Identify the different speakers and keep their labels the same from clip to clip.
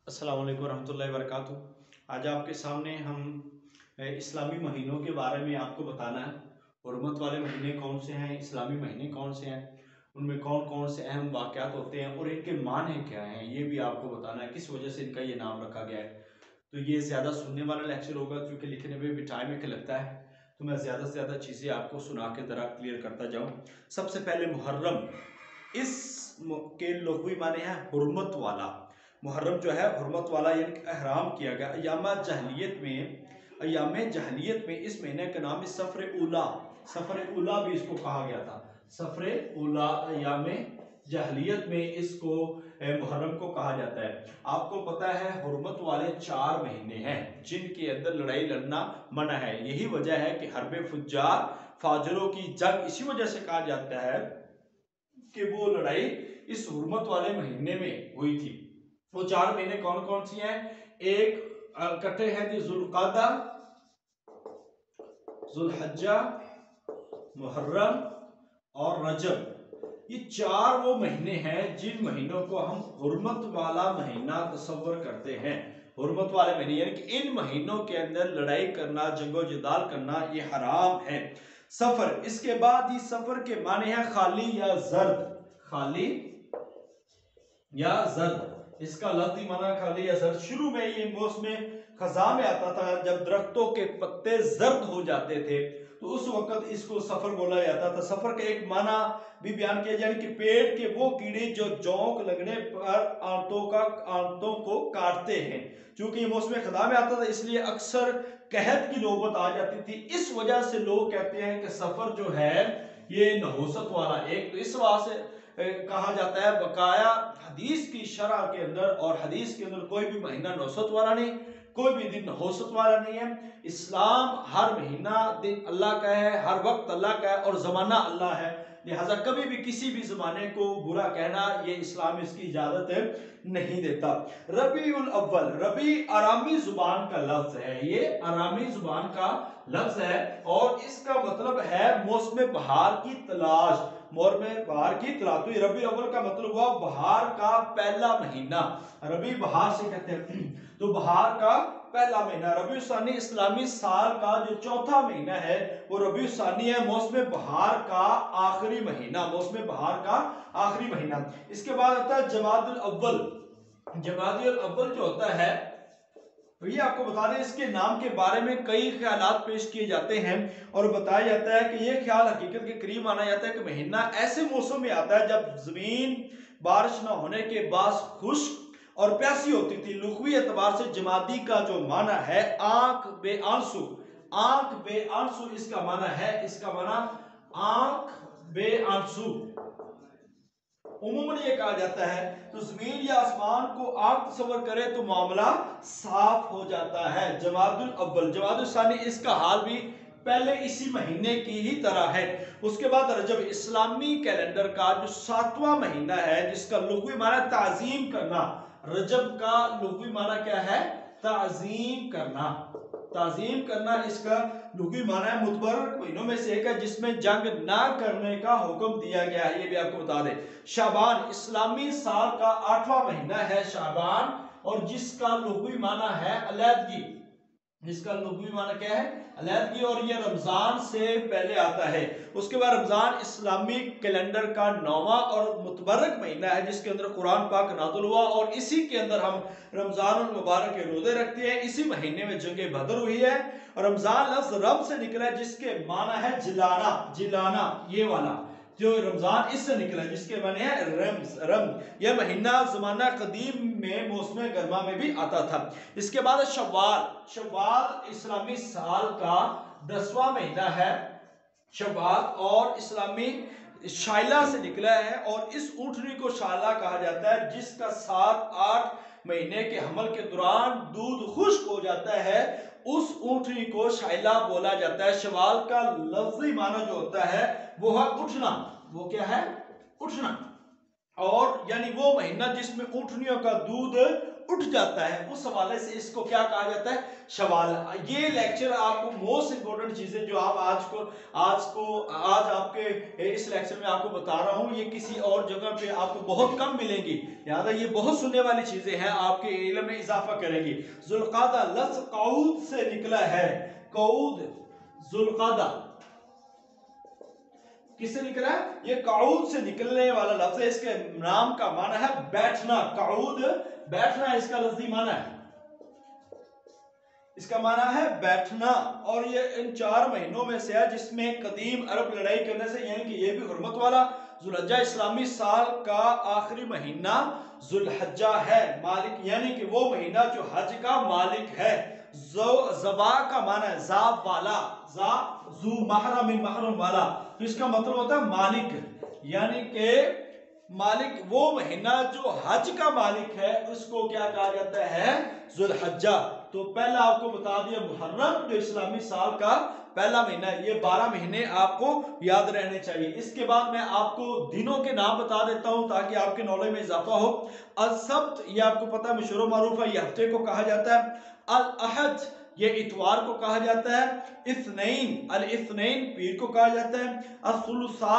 Speaker 1: अस्सलाम वालेकुम रहमतुल्लाहि व बरकातुहू। आज आपके सामने हम इस्लामी महीनों के बारे में आपको बताना है। हुर्मत वाले महीने कौन से हैं, इस्लामी महीने कौन से हैं, उनमें कौन कौन से अहम वाक़यात होते हैं और इनके माने क्या हैं, ये भी आपको बताना है, किस वजह से इनका ये नाम रखा गया है। तो ये ज़्यादा सुनने वाला लेक्चर होगा क्योंकि लिखने में भी टाइम एक लगता है, तो मैं ज़्यादा से ज़्यादा चीज़ें आपको सुना के तरह क्लियर करता जाऊँ। सबसे पहले मुहर्रम, इस के लुग़वी माने हैं हुर्मत वाला। मुहर्रम जो है हुर्मत वाला, यानी एहराम किया गया। अयाम जहलियत में इस महीने का नाम सफ़र उला भी इसको कहा गया था। सफ़र उला, अयाम जहलियत में इसको मुहर्रम को कहा जाता है। आपको पता है हुर्मत वाले 4 महीने हैं जिनके अंदर लड़ाई लड़ना मना है। यही वजह है कि हर्ब फुज्जार, फाजरों की जंग इसी वजह से कहा जाता है कि वो लड़ाई इस हुर्मत वाले महीने में हुई थी। वो 4 महीने कौन कौन सी हैं? एक इकट्ठे हैं जी, जुल्क़ादा, जुल्हज्जा, मुहर्रम और रजब। ये 4 वो महीने हैं जिन महीनों को हम हुर्मत वाला महीना तस्वर करते हैं। हुर्मत वाले महीने यानी कि इन महीनों के अंदर लड़ाई करना, जंगो जदाल करना ये हराम है। सफर, इसके बाद ही सफर के माने हैं खाली या जर्द। खाली या जर्द, इसका लफ्ज़ी माना खाली या जर्द। शुरू में ये मौसम खज़ा में आता था, जब दरख्तों के पत्ते जर्द हो जाते थे तो उस वक्त इसको सफर बोला जाता था। सफर का एक माना भी बयान किया जाए कि पेड़ के वो कीड़े जो जोंक लगने पर आंतों को काटते हैं। चूंकि ये मौसम खज़ा में आता था इसलिए अक्सर कहत की नौबत आ जाती थी। इस वजह से लोग कहते हैं कि सफर जो है ये नहुसत वाला, एक तो इस वजह से कहा जाता है। बकाया हदीस की शरह के अंदर और हदीस के अंदर कोई भी महीना नौसत वाला नहीं, कोई भी दिन नहुसत वाला नहीं है। इस्लाम हर महीना दिन अल्लाह का है, हर वक्त अल्लाह का है और ज़माना अल्लाह है। लिहाजा कभी भी किसी भी ज़माने को बुरा कहना, ये इस्लाम इसकी इजाज़त नहीं देता। रबीउल अव्वल, रबी अरामी जुबान का लफ्ज़ है, ये अरामी जुबान का लफ्ज़ है और इसका मतलब है मौसम बहार की तलाश। मौसम बहार की तलाश। तो रबी अव्वल का मतलब हुआ बहार का पहला महीना। रबी बहार से कहते हैं, तो बहार का पहला महीना। रबी सानी इस्लामी साल का जो चौथा महीना है वो रबी सानी है, मौसम बहार का आखिरी महीना। मौसम बहार का आखिरी महीना। इसके बाद आता है जमादुल अव्वल। जमादुल अव्वल जो होता है तो ये आपको बता दें, इसके नाम के बारे में कई ख्यालात पेश किए जाते हैं और बताया जाता है कि ये ख्याल हकीकत के करीब माना जाता है कि महीना ऐसे मौसम में आता है जब जमीन बारिश न होने के बाद खुश्क और प्यासी होती थी। लुग़वी एतबार से जमादी का जो माना है आंख बेआंसू, आंख बेआंसू इसका माना है, इसका माना आंख बेआंसू। उम्मन ये कहा जाता है तो जमीन या आसमान को आग तस्वर करे तो मामला साफ हो जाता है। जमादुल अव्वल, जमादुल सानी इसका हाल भी पहले इसी महीने की ही तरह है। उसके बाद रजब, इस्लामी कैलेंडर का जो 7वां महीना है जिसका लुग़वी माना ताज़ीम करना। रजब का लुग़वी माना क्या है? ताज़ीम करना। ताज़ीम करना इसका लुग़वी माना है। मुतबर्रक महीनों में से एक है जिसमें जंग ना करने का हुक्म दिया गया है, ये भी आपको बता दें। शाबान, इस्लामी साल का 8वां महीना है शाबान और जिसका लुग़वी माना है अलैदगी। जिसका लुग़वी माना क्या है? अलैदगी। और ये रमजान से पहले आता है। उसके बाद रमजान इस्लामी कैलेंडर का 9वां और मुतबर्रक महीना है जिसके अंदर कुरान पाक नाज़िल हुआ और इसी के अंदर हम रमजान मुबारक के रोजे रखते हैं। इसी महीने में जंगे बदर हुई है और रमजान लफ्ज़ रब से निकला है जिसके माना है जिलाना। जिलाना ये वाला जो रमजान इससे निकला है जिसके माने हैं रम। यह महीना ज़माना कदीम में मौसम गर्मा में भी आता था। इसके बाद शव्वाल, शव्वाल इस्लामी साल का 10वां महीना है शव्वाल और इस्लामी शाइला से निकला है और इस ऊँटनी को शाला कहा जाता है जिसका 7-8 महीने के हमल के दौरान दूध खुश्क हो जाता है, उस ऊँटनी को शाइला बोला जाता है। शवाल का लफ्ज़ी माना जो होता है वो है उठना। वो क्या है? उठना। और यानी वो महीना जिसमें ऊँटनियों का दूध उठ जाता है, उस हवाले से इसको क्या कहा जाता है, शवाल। ये लेक्चर आपको मोस्ट इंपोर्टेंट चीजें जो आप आज आपके इस लेक्चर में आपको बता रहा हूं, ये किसी और जगह पे आपको बहुत कम मिलेंगी, लिहाजा ये बहुत सुनने वाली चीजें हैं, आपके इल्म में इजाफा करेंगी। जुल्कादा लफ्ज कऊद से निकला है, कऊद जुल्कादा किससे निकला है, ये काउद से निकलने वाला लफ्ज है। इसके नाम का माना है बैठना, काउद बैठना इसका लफ्जी माना है, इसका माना है बैठना। और ये इन 4 महीनों में से है जिसमें कदीम अरब लड़ाई करने से, यानी कि ये भी हुर्मत वाला जुल्हज्जा इस्लामी साल का आखिरी महीना जुल्हज्जा है, मालिक यानी कि वो महीना जो हज का मालिक है। ज़बा का माना है ज़ाब वाला, ज़ा जू महरम महरम वाला, तो इसका मतलब होता है मालिक, यानी कि मालिक वो महीना जो हज का मालिक है उसको क्या कहा जाता है, जुल्हज्जा। तो पहला आपको बता दिया मुहर्रम जो इस्लामी साल का पहला महीना है, ये 12 महीने आपको याद रहने चाहिए। इसके बाद मैं आपको दिनों के नाम बता देता हूं ताकि आपके नॉलेज में इजाफा हो। अल-सब्त ये आपको पता है मशहूर मारूफ है, ये हफ्ते को कहा जाता है। अल-अहद ये इतवार को कहा जाता है। इस्नैन अल इस्नैन पीर को कहा जाता है। अल-सुलसा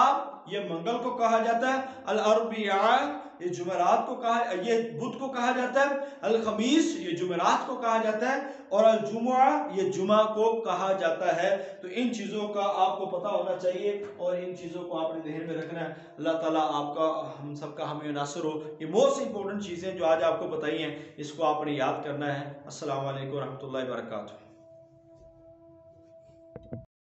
Speaker 1: ये मंगल को कहा जाता है। अल-अरबिया ये जुमेरात को ये बुध को कहा जाता है। अल-खमीस ये जुमेरात को कहा जाता है। और अल-जुमुआ ये जुमा को कहा जाता है। तो इन चीज़ों का आपको पता होना चाहिए और इन चीज़ों को आपने ध्यान में रखना है। अल्लाह ताला आपका हम सबका हमें नासर हो। ये मोस्ट इंपॉर्टेंट चीज़ें जो आज आपको बताई हैं इसको आपने याद करना है। अस्सलाम वालेकुम रहमतुल्लाहि व बरकातुहू।